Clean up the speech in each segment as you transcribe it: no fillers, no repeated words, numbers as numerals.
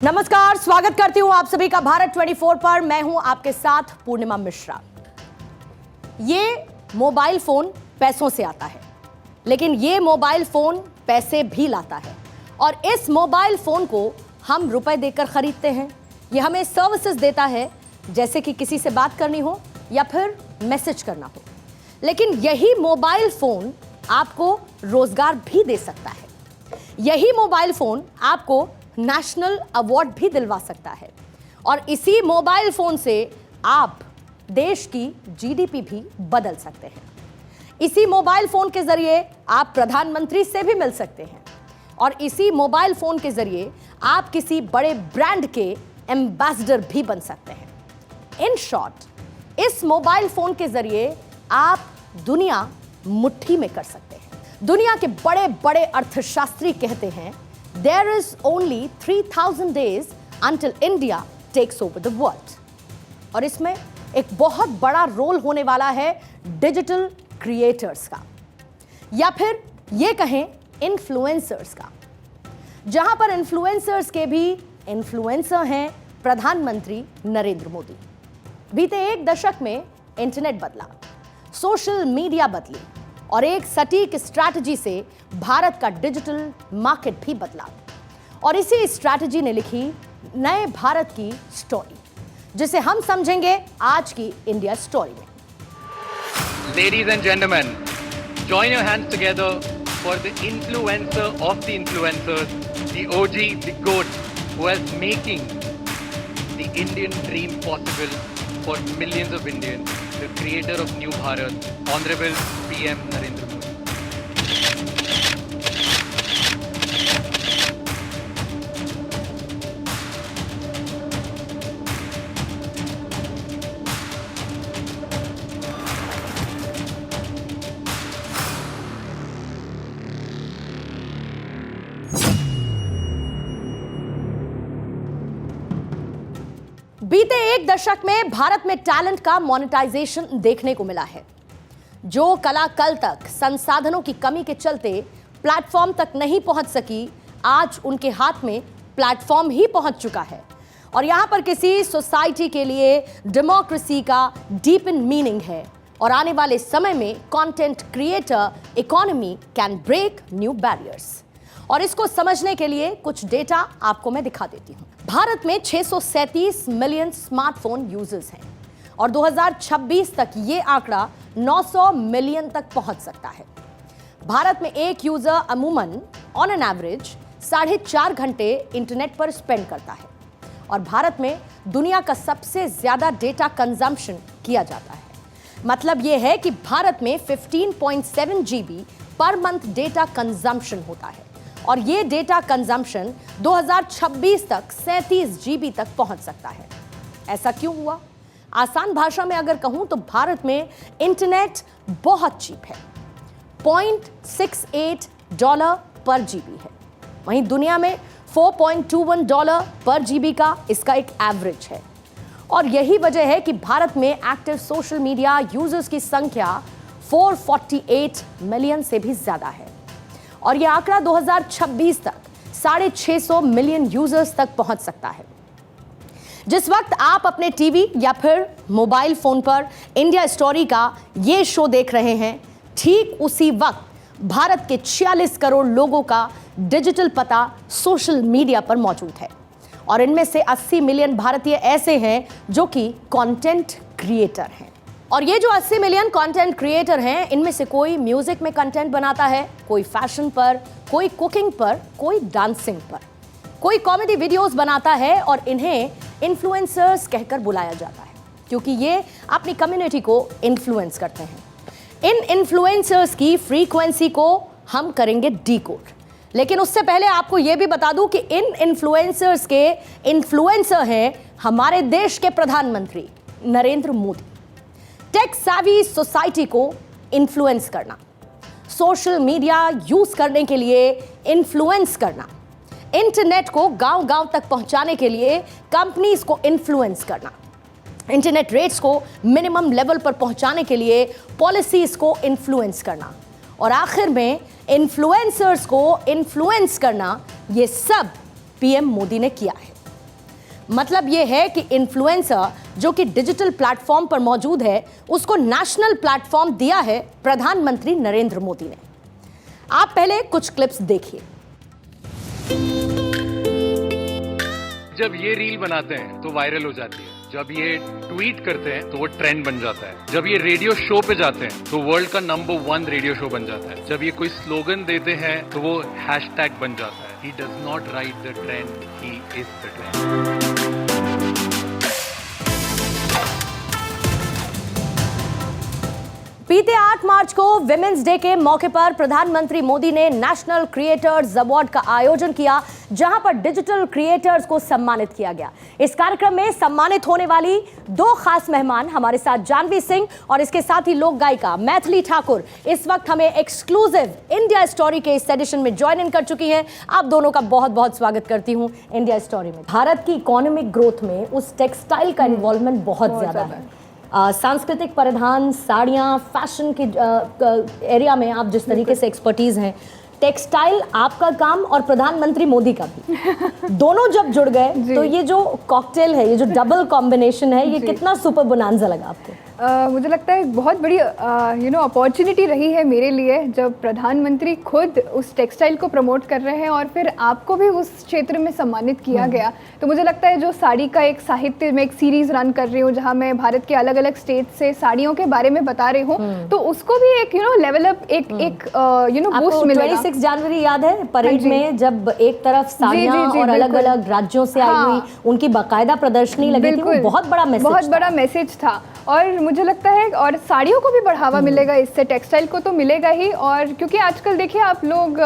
नमस्कार, स्वागत करती हूं आप सभी का भारत 24 पर। मैं हूं आपके साथ पूर्णिमा मिश्रा। ये मोबाइल फोन पैसों से आता है, लेकिन ये मोबाइल फोन पैसे भी लाता है और इस मोबाइल फोन को हम रुपए देकर खरीदते हैं। ये हमें सर्विसेज देता है, जैसे कि किसी से बात करनी हो या फिर मैसेज करना हो। लेकिन यही मोबाइल फोन आपको रोजगार भी दे सकता है। यही मोबाइल फोन आपको नेशनल अवार्ड भी दिलवा सकता है और इसी मोबाइल फोन से आप देश की जीडीपी भी बदल सकते हैं। इसी मोबाइल फोन के जरिए आप प्रधानमंत्री से भी मिल सकते हैं और इसी मोबाइल फोन के जरिए आप किसी बड़े ब्रांड के एम्बेसडर भी बन सकते हैं। इन शॉर्ट, इस मोबाइल फोन के जरिए आप दुनिया मुट्ठी में कर सकते हैं। दुनिया के बड़े बड़े अर्थशास्त्री कहते हैं, There is only 3,000 days until India takes over the world. और इसमें एक बहुत बड़ा रोल होने वाला है डिजिटल क्रिएटर्स का, या फिर ये कहें इन्फ्लुएंसर्स का, जहां पर इन्फ्लुएंसर्स के भी इन्फ्लुएंसर हैं प्रधानमंत्री नरेंद्र मोदी। बीते एक दशक में इंटरनेट बदला, सोशल मीडिया बदली और एक सटीक स्ट्रैटेजी से भारत का डिजिटल मार्केट भी बदला। और इसी स्ट्रैटेजी ने लिखी नए भारत की स्टोरी, जिसे हम समझेंगे आज की इंडिया स्टोरी में। Ladies and gentlemen, join your hands together for the influencer of the influencers, the OG, the GOAT, who is making the Indian dream possible for millions of Indians, the creator of New Bharat, Honorable PM Narendra Modi. बीते एक दशक में भारत में talent का monetization देखने को मिला है। जो कला कल तक संसाधनों की कमी के चलते प्लेटफॉर्म तक नहीं पहुंच सकी, आज उनके हाथ में प्लेटफॉर्म ही पहुंच चुका है। और यहां पर किसी सोसाइटी के लिए डेमोक्रेसी का डीप इन मीनिंग है और आने वाले समय में content creator economy can break new barriers. और इसको समझने के लिए कुछ डेटा आपको मैं दिखा देती हूं। भारत में 637 मिलियन स्मार्टफोन यूजर्स हैं और 2026 तक ये आंकड़ा 900 मिलियन तक पहुंच सकता है। भारत में एक यूजर अमूमन ऑन एन एवरेज 4.5 घंटे इंटरनेट पर स्पेंड करता है और भारत में दुनिया का सबसे ज्यादा डेटा कंजम्पशन किया जाता है। मतलब यह है कि भारत में 15.7 GB per month data consumption होता है और ये डेटा कंजम्पशन 2026 तक 37 GB तक पहुंच सकता है। ऐसा क्यों हुआ? आसान भाषा में अगर कहूं तो भारत में इंटरनेट बहुत चीप है, $0.68 पर GB है। वहीं दुनिया में $4.21 पर GB का इसका एक एवरेज है। और यही वजह है कि भारत में एक्टिव सोशल मीडिया यूजर्स की संख्या 448 मिलियन से भी ज्यादा है और यह आंकड़ा 2026 तक 650 मिलियन यूजर्स तक पहुंच सकता है। जिस वक्त आप अपने टीवी या फिर मोबाइल फोन पर इंडिया स्टोरी का ये शो देख रहे हैं, ठीक उसी वक्त भारत के 46 करोड़ लोगों का डिजिटल पता सोशल मीडिया पर मौजूद है और इनमें से 80 मिलियन भारतीय ऐसे हैं जो कि कंटेंट क्रिएटर हैं। और ये जो 80 मिलियन कंटेंट क्रिएटर हैं, इनमें से कोई म्यूजिक में कंटेंट बनाता है, कोई फैशन पर, कोई कुकिंग पर, कोई डांसिंग पर, कोई कॉमेडी वीडियोस बनाता है और इन्हें इन्फ्लुएंसर्स कहकर बुलाया जाता है क्योंकि ये अपनी कम्युनिटी को इन्फ्लुएंस करते हैं। इन इन्फ्लुएंसर्स की फ्रीक्वेंसी को हम करेंगे डीकोड, लेकिन उससे पहले आपको यह भी बता दूं कि इन इन्फ्लुएंसर्स के इन्फ्लुएंसर हैं हमारे देश के प्रधानमंत्री Narendra Modi. Tech savvy society को इन्फ्लुएंस करना, सोशल मीडिया यूज करने के लिए इन्फ्लुएंस करना, इंटरनेट को गांव-गांव तक पहुंचाने के लिए कंपनीज को इन्फ्लुएंस करना, इंटरनेट रेट्स को मिनिमम लेवल पर पहुंचाने के लिए पॉलिसीज को इन्फ्लुएंस करना और आखिर में इन्फ्लुएंसर्स को इन्फ्लुएंस करना, ये सब पीएम मोदी ने किया है। मतलब ये है कि इन्फ्लुएंसर जो कि डिजिटल प्लेटफॉर्म पर मौजूद है, उसको नेशनल प्लेटफॉर्म दिया है प्रधानमंत्री नरेंद्र मोदी ने। आप पहले कुछ क्लिप्स देखिए। जब ये रील बनाते हैं तो वायरल हो जाती है, जब ये ट्वीट करते हैं तो वो ट्रेंड बन जाता है, जब ये रेडियो शो पे जाते हैं तो वर्ल्ड का नंबर 1 रेडियो शो बन जाता है, जब ये कोई स्लोगन देते हैं तो वो हैशटैग बन जाता है। He does not write the trend, he is the trend. बीते 8 मार्च को विमेंस डे के मौके पर प्रधानमंत्री मोदी ने नेशनल क्रिएटर्स अवार्ड का आयोजन किया, जहां पर डिजिटल क्रिएटर्स को सम्मानित किया गया। इस कार्यक्रम में सम्मानित होने वाली 2 खास मेहमान हमारे साथ जानवी सिंह और इसके साथ ही लोक गायिका मैथिली ठाकुर इस वक्त हमें एक्सक्लूसिव इंडिया स्टोरी के इस एडिशन में ज्वाइन इन कर चुकी हैं। आप दोनों का बहुत बहुत स्वागत करती हूं इंडिया स्टोरी में। भारत की इकोनॉमिक ग्रोथ में उस टेक्सटाइल का इन्वॉल्वमेंट बहुत ज्यादा है। सांस्कृतिक परिधान, साड़ियाँ, फैशन के एरिया में आप जिस तरीके से एक्सपर्टीज हैं, टेक्सटाइल आपका काम और प्रधानमंत्री मोदी का भी दोनों जब जुड़ गए तो ये जो कॉकटेल है, ये जो डबल कॉम्बिनेशन है, ये कितना सुपर बोनांजा लगा आपको? मुझे लगता है बहुत बड़ी अपॉर्चुनिटी रही है मेरे लिए, जब प्रधानमंत्री खुद उस टेक्सटाइल को प्रमोट कर रहे हैं और फिर आपको भी उस क्षेत्र में सम्मानित किया गया। तो मुझे लगता है जो साड़ी का एक साहित्य में एक सीरीज रन कर रही हूँ, जहाँ मैं भारत के अलग अलग स्टेट से साड़ियों के बारे में बता रही हूँ, तो उसको भी एक लेवल अप एक बूस्ट मिलेगा। 26 जनवरी याद है परेड में जब एक तरफ साड़ियाँ और अलग अलग राज्यों से आई हुई उनकी बाकायदा प्रदर्शनी लगी थी, वो बहुत बड़ा मैसेज था। और मुझे लगता है और साड़ियों को भी बढ़ावा मिलेगा इससे, टेक्सटाइल को तो मिलेगा ही। और क्योंकि आजकल देखिए आप लोग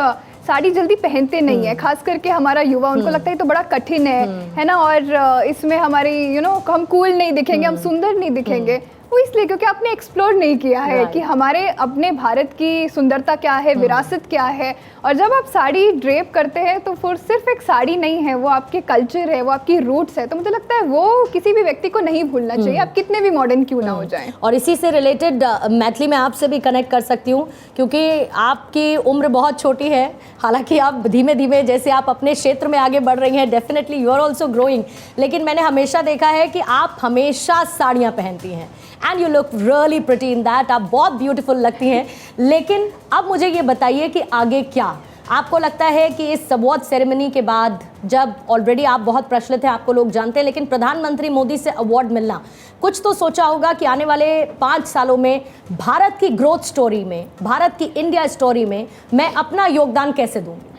साड़ी जल्दी पहनते नहीं है, खास करके हमारा युवा, उनको लगता है तो बड़ा कठिन है ना, और इसमें हमारी हम कूल नहीं दिखेंगे, हम सुंदर नहीं दिखेंगे। वो इसलिए क्योंकि आपने एक्सप्लोर नहीं किया है कि हमारे अपने भारत की सुंदरता क्या है, विरासत क्या है। और जब आप साड़ी ड्रेप करते हैं तो फिर सिर्फ एक साड़ी नहीं है, वो आपके कल्चर है, वो आपकी रूट्स है। तो मुझे लगता है वो किसी भी व्यक्ति को नहीं भूलना चाहिए, आप कितने भी मॉडर्न क्यों ना हो जाएं। और इसी से रिलेटेड मैथिली मैं आपसे भी कनेक्ट कर सकती हूँ, क्योंकि आपकी उम्र बहुत छोटी है, हालांकि आप धीमे धीमे जैसे आप अपने क्षेत्र में आगे बढ़ रही हैं, definitely you are also growing, लेकिन मैंने हमेशा देखा है कि आप हमेशा साड़ियाँ पहनती हैं and you look really pretty in that. आप बहुत ब्यूटीफुल लगती हैं। लेकिन अब मुझे ये बताइए कि आगे क्या आपको लगता है कि इस अवार्ड सेरेमनी के बाद, जब ऑलरेडी आप बहुत प्रचलित हैं, आपको लोग जानते हैं, लेकिन प्रधानमंत्री मोदी से अवार्ड मिलना, कुछ तो सोचा होगा कि आने वाले 5 सालों में भारत की ग्रोथ स्टोरी में, भारत की इंडिया स्टोरी में मैं अपना योगदान कैसे दूंगी?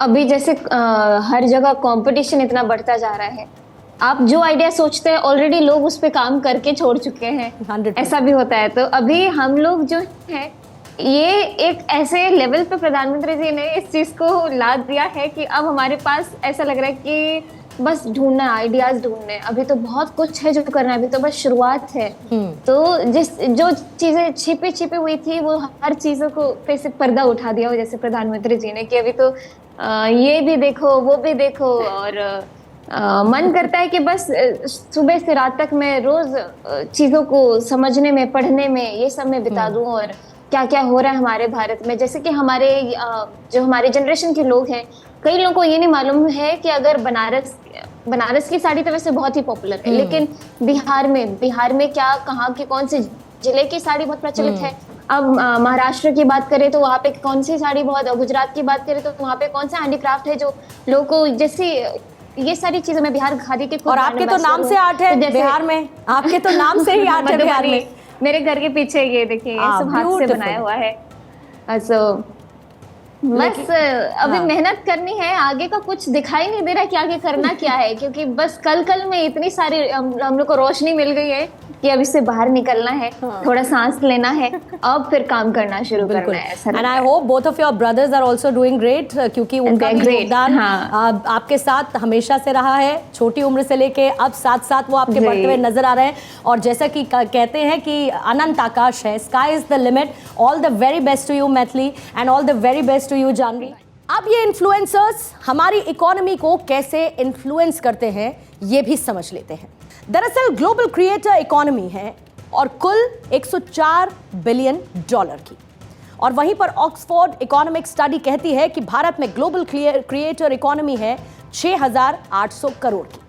अभी जैसे हर जगह कंपटीशन इतना बढ़ता जा रहा है, आप जो आइडिया सोचते हैं ऑलरेडी लोग उस पे काम करके छोड़ चुके हैं, 100%। ऐसा भी होता है। तो अभी हम लोग जो है ये एक ऐसे लेवल पे प्रधानमंत्री जी ने इस चीज को ला दिया है कि अब हमारे पास ऐसा लग रहा है कि बस ढूंढना, आइडियाज ढूंढने, अभी तो बहुत कुछ है जो करना है, अभी तो बस शुरुआत है। तो जो चीजें छिपी हुई थी वो हर चीजों को पे से पर्दा उठा दिया हो, जैसे प्रधानमंत्री जी ने, कि अभी तो ये भी देखो, वो भी देखो। और मन करता है कि बस सुबह से रात तक मैं रोज चीजों को समझने में, पढ़ने में, ये सब में बिता दूं, और क्या क्या हो रहा है हमारे भारत में। जैसे कि हमारे जो हमारे जनरेशन के लोग हैं, कई लोगों को ये नहीं मालूम है कि अगर बनारस की साड़ी तो वैसे बहुत ही पॉपुलर है, लेकिन बिहार में क्या, कहाँ की, कौन से जिले की साड़ी बहुत प्रचलित है। अब महाराष्ट्र की बात करें तो वहाँ पे कौन सी साड़ी बहुत, गुजरात की बात करें तो वहाँ पे कौन सा हैंडीक्राफ्ट है जो लोगों को, जैसे ये सारी चीजें मैं बिहार खादी के, और आपके तो नाम से आर्ट है बिहार में, आपके तो नाम से ही आर्ट है बिहार में। मेरे घर के पीछे ये देखिए, ये सब हाथ से बनाया हुआ है। बस अभी मेहनत करनी है, आगे का कुछ दिखाई नहीं दे रहा कि आगे करना क्या है, क्योंकि बस कल में इतनी सारी हम लोग को रोशनी मिल गई है कि अब इससे बाहर निकलना है, थोड़ा सांस लेना है, अब फिर काम करना शुरू करना है। And I hope both of your brothers are also doing great, क्योंकि उनका भी योगदान आपके साथ हमेशा से रहा है, छोटी उम्र से लेके अब साथ वो आपके बढ़ते हुए नजर आ रहे हैं। और जैसा कि कहते हैं कि अनंत आकाश है, sky is the limit. All the very best to you Maithili and all the very best to you Janhvi. अब ये इन्फ्लुएंसर्स हमारी इकोनॉमी को कैसे इन्फ्लुएंस करते हैं ये भी समझ लेते हैं। दरअसल ग्लोबल क्रिएटर इकोनॉमी है और कुल 104 बिलियन डॉलर की, और वहीं पर ऑक्सफोर्ड इकोनॉमिक स्टडी कहती है कि भारत में ग्लोबल क्रिएटर इकोनॉमी है 6,800 करोड़ की।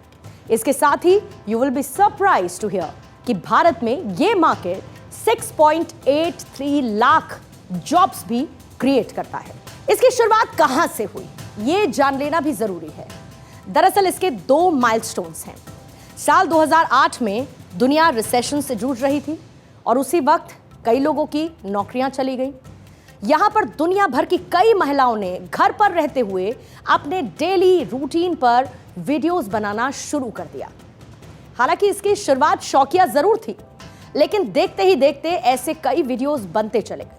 इसके साथ ही you will be surprise to hear कि भारत में ये मार्केट 6.83 लाख जॉब्स भी क्रिएट करता है। इसकी शुरुआत कहां से हुई, ये जान लेना भी जरूरी है। दरअसल इसके 2 माइलस्टोन्स हैं। साल 2008 में दुनिया रिसेशन से जूझ रही थी और उसी वक्त कई लोगों की नौकरियां चली गई। यहां पर दुनिया भर की कई महिलाओं ने घर पर रहते हुए अपने डेली रूटीन पर वीडियोस बनाना शुरू कर दिया। हालांकि इसकी शुरुआत शौकिया जरूर थी, लेकिन देखते ही देखते ऐसे कई वीडियोस बनते चले गए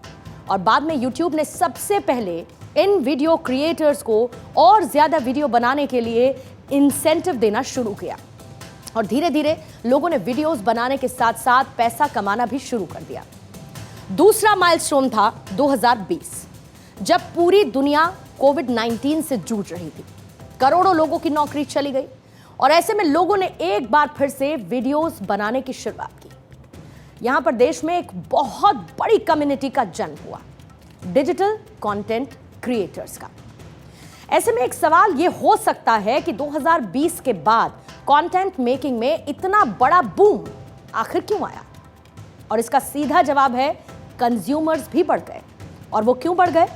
और बाद में यूट्यूब ने सबसे पहले इन वीडियो क्रिएटर्स को और ज्यादा वीडियो बनाने के लिए इंसेंटिव देना शुरू किया और धीरे धीरे लोगों ने वीडियोस बनाने के साथ साथ पैसा कमाना भी शुरू कर दिया। दूसरा माइलस्टोन था 2020, जब पूरी दुनिया कोविड-19 से जूझ रही थी। करोड़ों लोगों की नौकरी चली गई और ऐसे में लोगों ने एक बार फिर से वीडियोस बनाने की शुरुआत की। यहां पर देश में एक बहुत बड़ी कम्युनिटी का जन्म हुआ, डिजिटल कंटेंट क्रिएटर्स का। ऐसे में एक सवाल यह हो सकता है कि 2020 के बाद कंटेंट मेकिंग में इतना बड़ा बूम आखिर क्यों आया? और इसका सीधा जवाब है कंज्यूमर्स भी बढ़ गए। और वो क्यों बढ़ गए?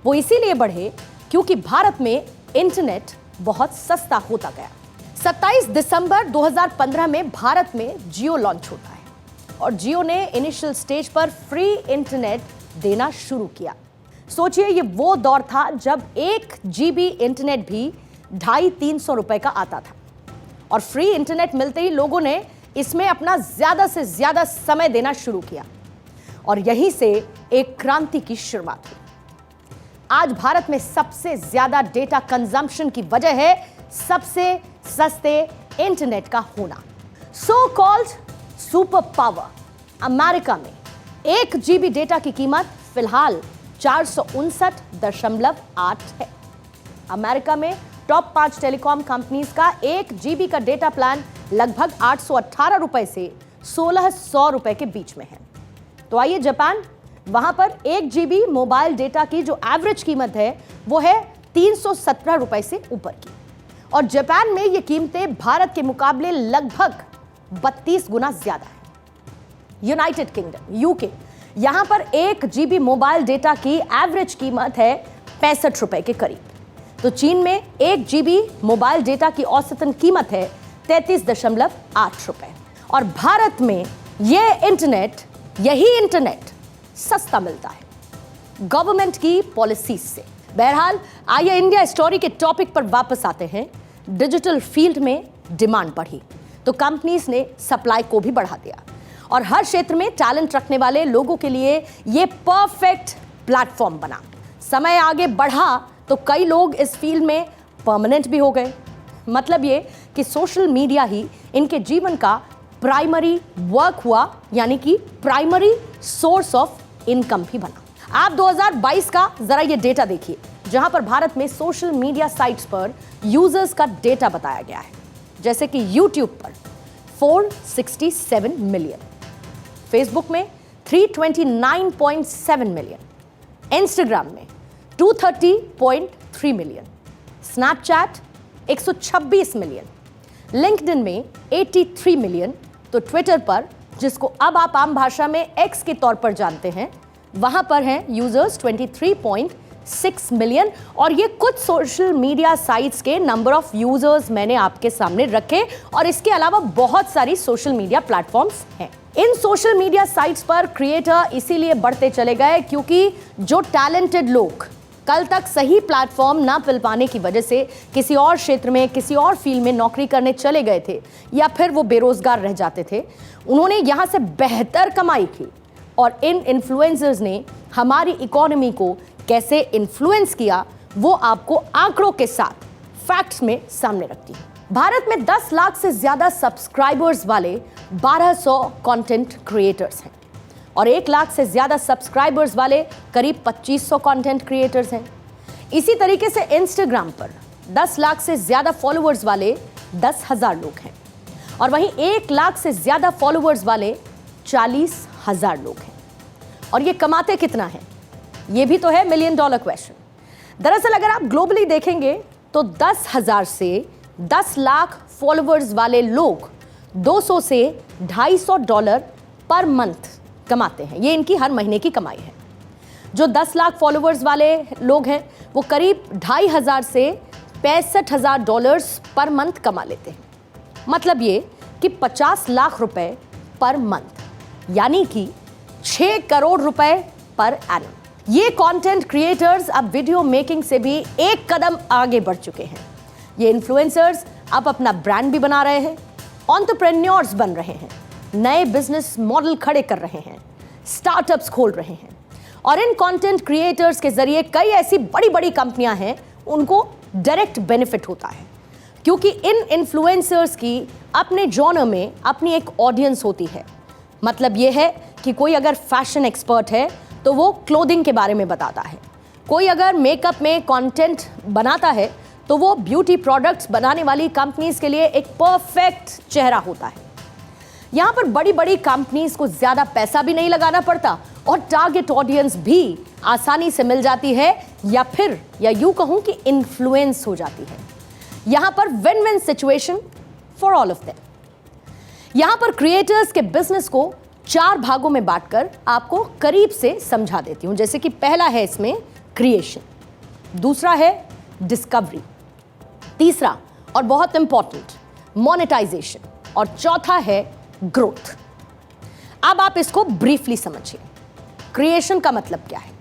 वो इसीलिए बढ़े क्योंकि भारत में इंटरनेट बहुत सस्ता होता गया। 27 दिसंबर 2015 में भारत में जियो लॉन्च होता है और जियो ने इनिशियल स्टेज पर फ्री इंटरनेट देना शुरू किया। सोचिए, ये वो दौर था जब 1 GB इंटरनेट भी 250-300 रुपए का आता था और फ्री इंटरनेट मिलते ही लोगों ने इसमें अपना ज्यादा से ज्यादा समय देना शुरू किया और यहीं से एक क्रांति की शुरुआत हुई। आज भारत में सबसे ज्यादा डेटा कंजम्पशन की वजह है सबसे सस्ते इंटरनेट का होना। So called super power. America में 1 GB डेटा की कीमत फिलहाल 459.8 है। अमेरिका में टॉप 5 टेलीकॉम कंपनीज का 1 GB का डेटा प्लान लगभग 818 रुपए से 1600 रुपए के बीच में है। तो आइए जापान, वहां पर 1 GB मोबाइल डेटा की जो एवरेज कीमत है वो है 317 रुपए से ऊपर की और जापान में ये कीमतें भारत के मुकाबले लगभग 32 गुना ज्यादा है। यूनाइटेड किंगडम यूके, यहां पर 1 GB मोबाइल डेटा की एवरेज कीमत है 65 रुपए के करीब। तो चीन में 1 GB मोबाइल डेटा की औसतन कीमत है 33.8 रुपए और भारत में यही इंटरनेट सस्ता मिलता है गवर्नमेंट की पॉलिसीज से। बहरहाल आइए इंडिया स्टोरी के टॉपिक पर वापस आते हैं। डिजिटल फील्ड में डिमांड बढ़ी तो कंपनीज ने सप्लाई को भी बढ़ा दिया और हर क्षेत्र में टैलेंट रखने वाले लोगों के लिए यह परफेक्ट प्लेटफॉर्म बना। समय आगे बढ़ा तो कई लोग इस फील्ड में परमानेंट भी हो गए। मतलब ये कि सोशल मीडिया ही इनके जीवन का प्राइमरी वर्क हुआ, यानी कि प्राइमरी सोर्स ऑफ इनकम भी बना। आप 2022 का जरा ये डेटा देखिए, जहां पर भारत में सोशल मीडिया साइट्स पर यूजर्स का डेटा बताया गया है। जैसे कि YouTube पर 467 मिलियन, फेसबुक में 329.7 मिलियन, इंस्टाग्राम में 230.3 मिलियन, स्नैपचैट 126 मिलियन, लिंक्डइन में 83 मिलियन, तो ट्विटर पर, जिसको अब आप आम भाषा में एक्स के तौर पर जानते हैं, वहां पर हैं यूजर्स 23.6 मिलियन। और ये कुछ सोशल मीडिया साइट्स के नंबर ऑफ यूजर्स मैंने आपके सामने रखे और इसके अलावा बहुत सारी सोशल मीडिया प्लेटफॉर्म्स हैं। इन सोशल मीडिया साइट्स पर क्रिएटर इसीलिए बढ़ते चले गए क्योंकि जो टैलेंटेड लोग कल तक सही प्लेटफॉर्म ना मिल पाने की वजह से किसी और क्षेत्र में, किसी और फील्ड में नौकरी करने चले गए थे या फिर वो बेरोजगार रह जाते थे, उन्होंने यहां से बेहतर कमाई की और इन इन्फ्लुएंसर्स ने हमारी इकोनॉमी को कैसे इन्फ्लुएंस किया वो आपको आंकड़ों के साथ फैक्ट्स में सामने रखती है। भारत में 10 लाख से ज्यादा सब्सक्राइबर्स वाले 1200 कंटेंट क्रिएटर्स हैं और 1 लाख से ज्यादा सब्सक्राइबर्स वाले करीब 2500 कंटेंट क्रिएटर्स हैं। इसी तरीके से इंस्टाग्राम पर 10 लाख से ज्यादा फॉलोअर्स वाले 10,000 लोग हैं और वहीं 1 लाख से ज्यादा फॉलोअर्स वाले 40,000 लोग हैं। और ये कमाते कितना है, ये भी तो है $1 मिलियन क्वेश्चन। दरअसल अगर आप ग्लोबली देखेंगे तो 10,000 से 10 लाख फॉलोअर्स वाले लोग 200 से $250 पर मंथ कमाते हैं। ये इनकी हर महीने की कमाई है। जो 10 लाख फॉलोअर्स वाले लोग हैं वो करीब $2,500 से $65,000 पर मंथ कमा लेते हैं। मतलब ये कि 50 लाख रुपए पर मंथ, यानी कि 6 करोड़ रुपए पर एनम। ये कंटेंट क्रिएटर्स अब वीडियो मेकिंग से भी एक कदम आगे बढ़ चुके हैं। ये इन्फ्लुएंसर्स अब अपना ब्रांड भी बना रहे हैं, एंटरप्रेन्योर्स बन रहे हैं, नए बिजनेस मॉडल खड़े कर रहे हैं, स्टार्टअप्स खोल रहे हैं। और इन कंटेंट क्रिएटर्स के जरिए कई ऐसी बड़ी बड़ी कंपनियां हैं उनको डायरेक्ट बेनिफिट होता है, क्योंकि इन इन्फ्लुएंसर्स की अपने जॉनर में अपनी एक ऑडियंस होती है। मतलब ये है कि कोई अगर फैशन एक्सपर्ट है तो वो क्लोथिंग के बारे में बताता है, कोई अगर मेकअप में कंटेंट बनाता है तो वो ब्यूटी प्रोडक्ट्स बनाने वाली कंपनीज के लिए एक परफेक्ट चेहरा होता है। यहाँ पर बड़ी बड़ी कंपनीज को ज़्यादा पैसा भी नहीं लगाना पड़ता और टारगेट ऑडियंस भी आसानी से मिल जाती है, या यूं कहूँ कि इन्फ्लुएंस हो जाती है। यहाँ पर win win situation for all of them. यहाँ पर क्रिएटर्स के बिजनेस को 4 भागों में बांटकर आपको करीब से समझा देती हूँ। जैसे कि पहला है इसमें क्रिएशन, दूसरा है डिस्कवरी, तीसरा और बहुत इंपॉर्टेंट मोनेटाइजेशन, और चौथा है ग्रोथ। अब आप इसको ब्रीफली समझिए। क्रिएशन का मतलब क्या है?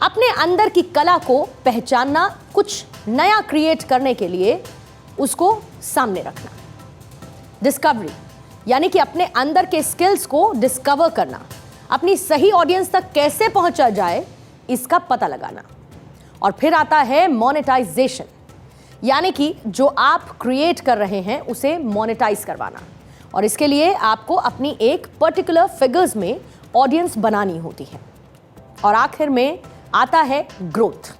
अपने अंदर की कला को पहचानना, कुछ नया क्रिएट करने के लिए उसको सामने रखना। डिस्कवरी यानी कि अपने अंदर के स्किल्स को डिस्कवर करना, अपनी सही ऑडियंस तक कैसे पहुंचा जाए इसका पता लगाना। और फिर आता है मोनेटाइजेशन, यानी कि जो आप क्रिएट कर रहे हैं उसे मोनेटाइज करवाना, और इसके लिए आपको अपनी एक पर्टिकुलर फिगर्स में ऑडियंस बनानी होती है। और आखिर में आता है ग्रोथ,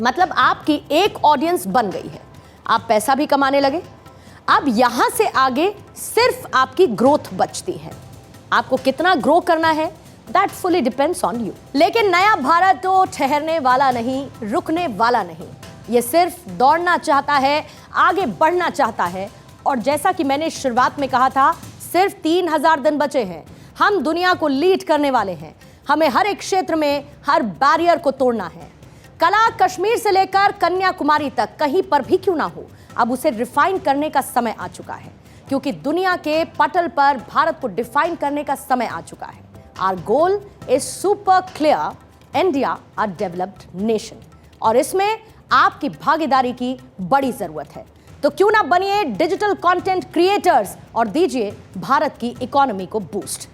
मतलब आपकी एक ऑडियंस बन गई है, आप पैसा भी कमाने लगे। अब यहां से आगे सिर्फ आपकी ग्रोथ बचती है। आपको कितना ग्रो करना है that fully depends on you. लेकिन नया भारत तो ठहरने वाला नहीं, रुकने वाला नहीं। ये सिर्फ दौड़ना चाहता है, आगे बढ़ना चाहता है। और जैसा कि मैंने शुरुआत में कहा था, सिर्फ 3000 दिन बचे हैं। हम दुनिया को लीड करने वाले हैं। हमें हर एक क्षेत्र में हर बैरियर को तोड़ना है। कला कश्मीर से लेकर कन्याकुमारी तक कहीं पर भी क्यों ना हो, अब उसे रिफाइन करने का समय आ चुका है, क्योंकि दुनिया के पटल पर भारत को डिफाइन करने का समय आ चुका है। Our goal is super clear, India a developed nation, और इसमें आपकी भागीदारी की बड़ी जरूरत है। तो क्यों ना बनिए डिजिटल कंटेंट क्रिएटर्स और दीजिए भारत की इकोनॉमी को बूस्ट।